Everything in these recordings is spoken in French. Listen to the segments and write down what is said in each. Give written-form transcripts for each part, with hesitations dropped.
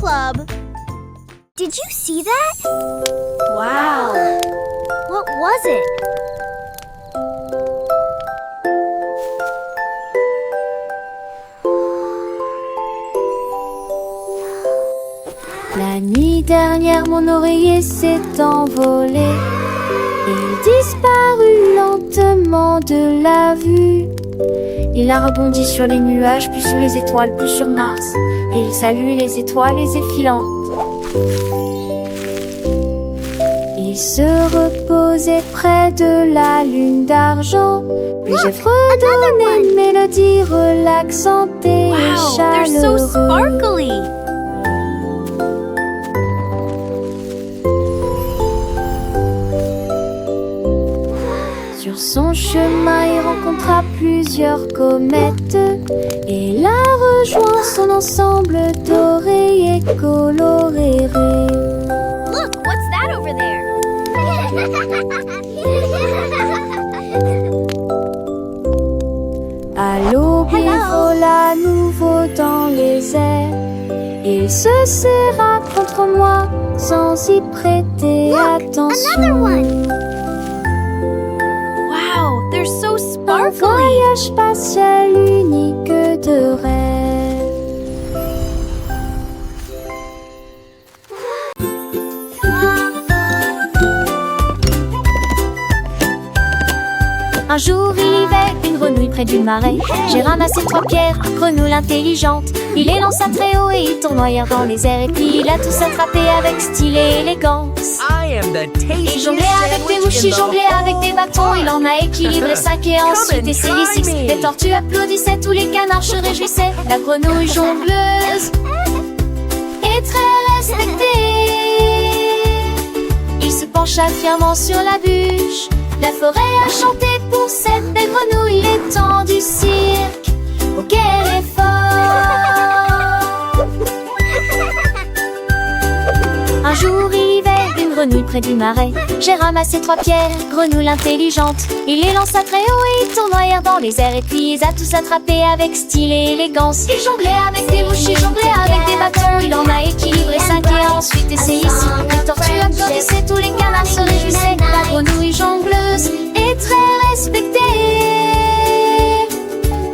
club. Did you see that? Wow! What was it? La nuit dernière, mon oreiller s'est envolé. Il disparut lentement de la vue. Il a rebondi sur les nuages, puis sur les étoiles, puis sur Mars. Et il salue les étoiles les effilantes. Il se reposait près de la lune d'argent. Puis j'ai fredonné une mélodie relaxante et Wow, they're so chaleureuse. sparkly. Sur son chemin, il rencontra plusieurs comètes et la rejoint son ensemble doré et coloré. Look, what's that over there? À l'aube, il vola à nouveau dans les airs. Il se serra contre moi sans y prêter Another attention. one. Wow, they're so Un sparkly. voyage spatial unique de rêve. Un jour, il vivait une grenouille près du marais. J'ai ramassé 3 pierres, grenouille intelligente. Il les lança très haut et ils tournoyèrent dans les airs. Et puis il a tous attrapé avec style et élégance. I am the Il tastiest jonglait avec des mouches, il jonglait avec des bâtons. Il en a équilibré 5 et ensuite essayé 6. Les tortues applaudissaient, tous les canards se réjouissaient. La grenouille jongleuse est très respectée. Il se pencha fièrement sur la bûche. La forêt a chanté pour cette belle grenouille. Les temps du cirque, oh quel effort. Un jour, il vivait une grenouille près du marais. J'ai ramassé 3 pierres, grenouille intelligente. Il les lança très haut et ils tournoyèrent dans les airs. Et puis ils a tous attrapé avec style et élégance. Il jonglait avec des mouches, il jonglait avec des bâtons. Il en a équilibré 5 et a ensuite essayé 6. Les tortues applaudissaient, tous les canards se réjouissaient. La grenouille jongleuse est très respectée.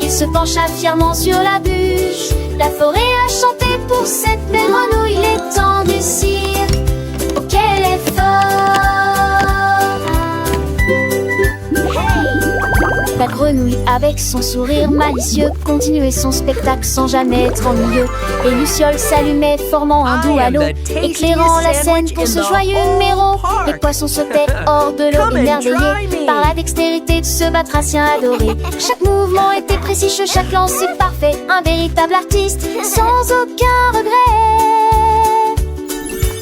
Il se pencha fièrement sur la bûche. La forêt a chanté pour cette belle grenouille. Les temps du cirque, oh quel effort. La grenouille, avec son sourire malicieux, continuait son spectacle sans jamais être ennuyeux. Et Luciole s'allumait, formant un doux halo, éclairant la scène pour ce joyeux numéro. Les poissons sautaient hors de l'eau, émerveillés par la dextérité de ce batracien adoré. Chaque mouvement était précis, chaque lancer parfait, un véritable artiste, sans aucun regret.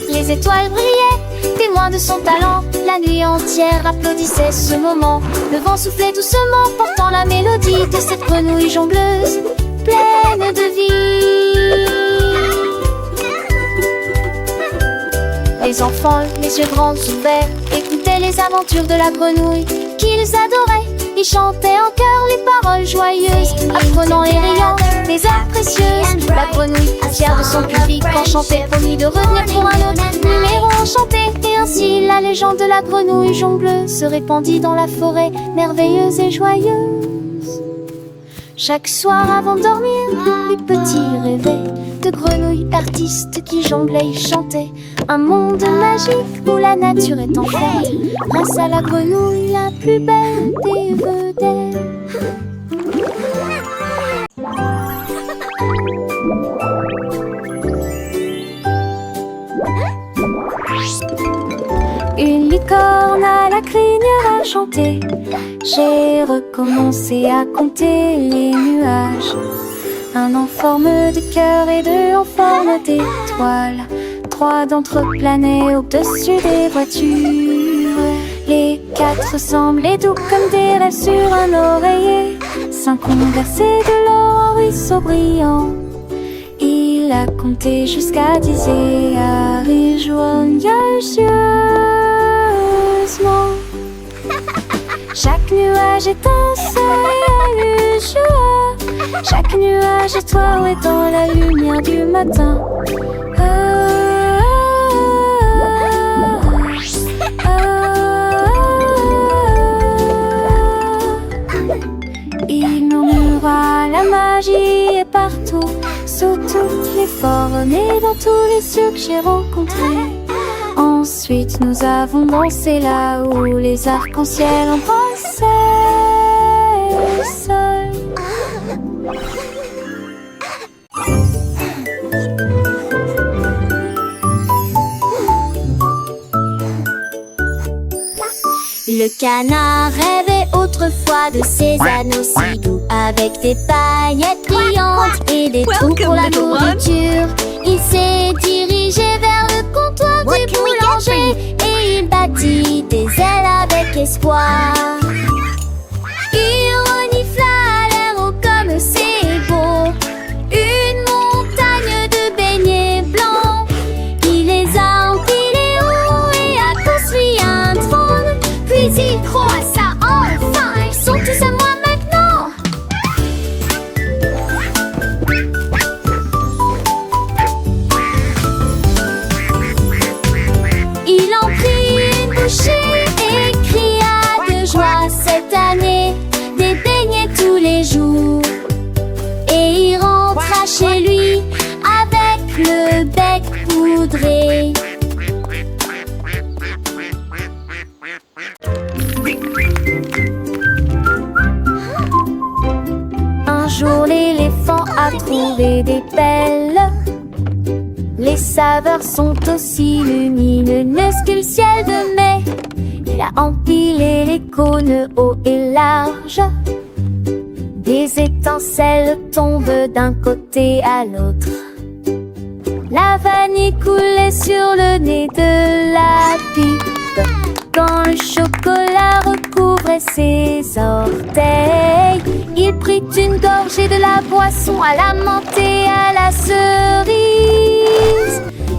Les étoiles brillaient, témoins de son talent. La nuit entière applaudissait ce moment. Le vent soufflait doucement, portant la mélodie de cette grenouille jongleuse, pleine de vie. Les enfants, les yeux grands ouverts, écoutaient les aventures de la grenouille qu'ils adoraient. Ils chantaient en chœur les paroles joyeuses, apprenant et riant les airs précieuses. La grenouille, fière de son public, enchantait, promit de revenir pour un autre numéro enchanté. Et ainsi, la légende de la grenouille jongleuse se répandit dans la forêt, merveilleuse et joyeuse. Chaque soir avant de dormir, les petits rêvaient de grenouilles artistes qui jonglaient et chantaient. Un monde magique où la nature est en fête, grâce à la grenouille la plus belle des vedettes. Une licorne à la crinière a chanté. J'ai recommencé à compter les nuages. Un en forme de cœur et 2 en forme d'étoile. 3 d'entre eux planaient au-dessus des voitures. Les 4 semblaient doux comme des rêves sur un oreiller. 5 ont versé de l'or en ruisseau brillant. Il a compté jusqu'à 10 et a ri joyeusement. Chaque nuage est un soleil et joie. Chaque nuage est toi, ouais, dans la lumière du matin. partout, sous toutes les formes et dans tous les cieux que j'ai rencontrés. Ensuite nous avons dansé là où les arcs-en-ciel embrassaient le sol. Le canard rêvait autrefois de ses anneaux si doux, avec des paillettes brillantes et des trous pour la nourriture. Il s'est dirigé vers le comptoir du boulanger et il battit des ailes avec espoir. Il renifla l'air haut comme c'est beau, une montagne de beignets blancs. Il les a empilés haut et a construit un trône. Puis il croissa enfin, ils sont tous à moi maintenant. Il en prit une bouchée et cria de joie. Cette année, des beignets tous les jours. Et il rentra chez lui avec le bec poudré. Un jour l'éléphant a trouvé des pelles. Les saveurs sont aussi lumineuses que le ciel de mai. Il a empilé les cônes hauts et larges. Des étincelles tombent d'un côté à l'autre. La vanille coulait sur le nez de la pipe quand le chocolat recouvrait ses orteils. Il prit une gorgée de la boisson à la menthe et à la cerise.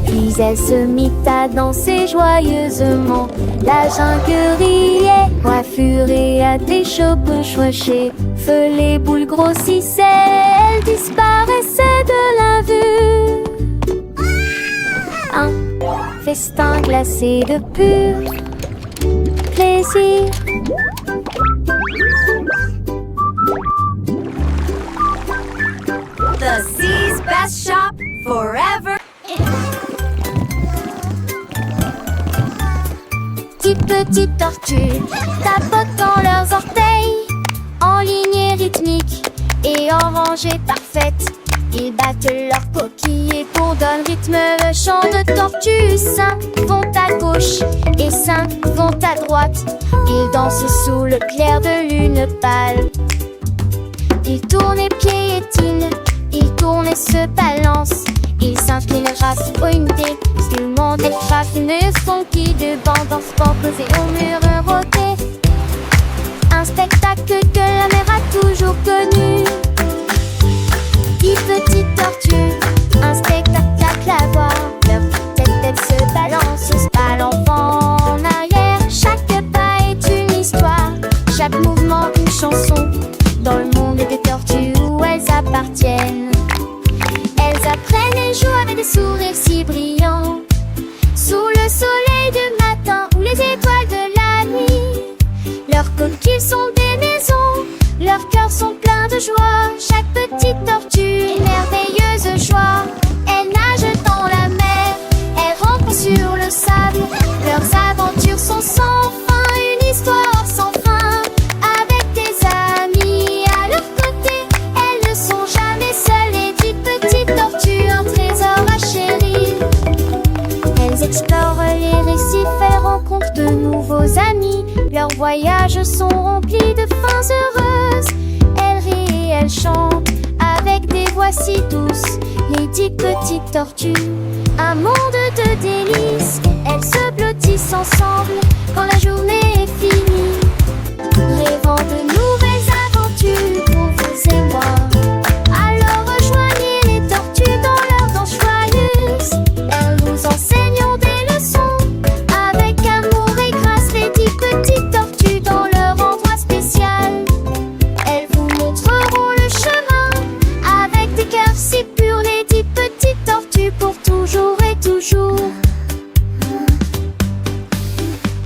Puis elle se mit à danser joyeusement. La jungle riait, coiffure et à des cheveux cheveux. Les boules grossissaient, elles disparaissaient de la vue. Un festin glacé de pur plaisir. The Sea's best shop forever. Petites tortues tapotent dans leurs orteils en lignée rythmique et en rangée parfaite. Ils battent leurs coquilles et pour donner rythme le chant de tortues. 5 vont à gauche et 5 vont à droite. Ils dansent sous le clair de lune pâle. Ils tournent et piétinent, ils tournent et se balancent. Ils s'inclinent grâce aux unités, ils montent et frappent une funky de bande en sport posé au mur roté. Un spectacle que la mer a toujours connu. 10 petites tortues, un spectacle à voir. Leur tête se balance, pas l'enfant en arrière. Chaque pas est une histoire, chaque mouvement une chanson. Dans le monde des tortues où elles appartiennent, elles apprennent et jouent avec des sourires si brillants. Sous le soleil du matin ou les étoiles de la nuit, leurs coquilles sont des maisons, leurs cœurs sont pleins de joie. Chaque petite tortue, une merveilleuse joie. Elles nagent dans la mer, elles rampent sur le sable. Leurs aventures sont sans fin, une histoire sans fin. Avec des amis à leur côté, elles ne sont jamais seules. Les 10 petites tortues, un trésor à chérir. Elles explorent les récifs, elles rencontrent de nouveaux amis. Leurs voyages sont remplis de fins heureuses. Elles rient et elles chantent avec des voix si douces. Les 10 petites tortues, un monde de délices. Elles se blottissent ensemble quand la journée est finie, rêvant de nouvelles aventures pour vous et moi. Alors rejoignez les tortues dans leur danse joyeuse. Elles nous enseignent des leçons avec amour et grâce. Les 10 petites tortues dans leur endroit spécial, elles vous montreront le chemin avec des cœurs si purs. Les 10 petites tortues pour toujours et toujours.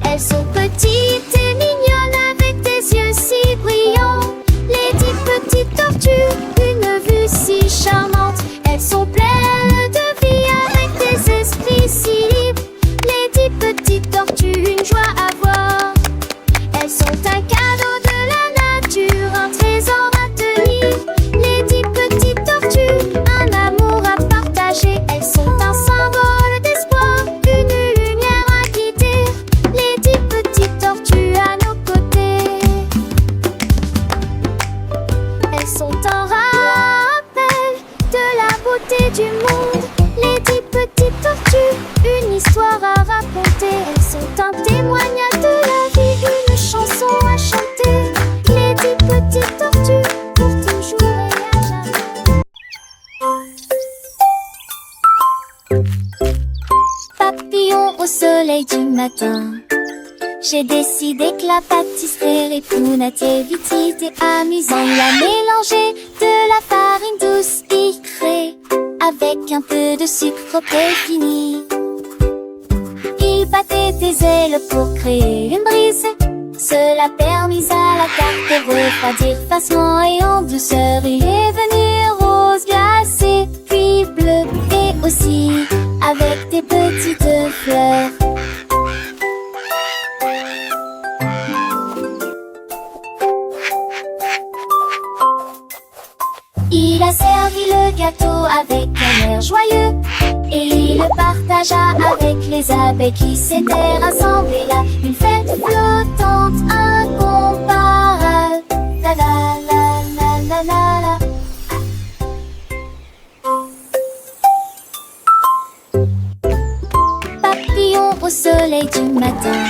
Elles sont petites et mignonnes avec des yeux si Papillon au soleil du matin, j'ai décidé que la pâtisserie Répounatier vite était amusant. Il a mélangé de la farine douce sucrée avec un peu de sucre fini. Il battait des ailes pour créer une brise. Cela permis à la tarte de refroidir facilement et en douceur. Il est venu rose glacé, puis bleu et aussi avec des petites fleurs. Il a servi le gâteau avec un air joyeux et il le partagea avec les abeilles qui s'étaient rassemblées là. Une fête flottante incomparable. La la la la la la la. Papillon au soleil du matin,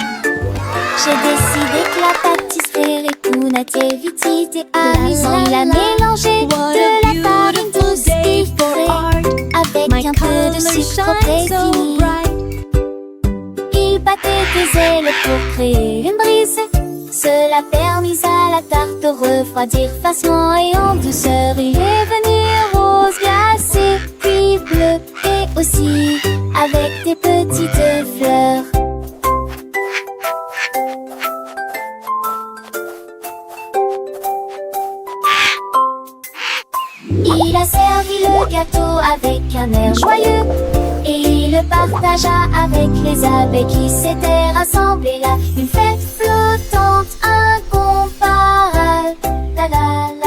j'ai décidé que la pâtisserie Répounatier vite était amusant. Il a mélangé de la farine douce sucrée avec un peu de sucre fini. Il battait des ailes pour créer une brise. Cela permis à la tarte de refroidir facilement et en douceur. Il est venu rose glacé, puis bleu et aussi avec des petites fleurs. Il a servi le gâteau avec un air joyeux et il le partagea avec les abeilles qui s'étaient rassemblées là. Une fête flottante incomparable. La la la.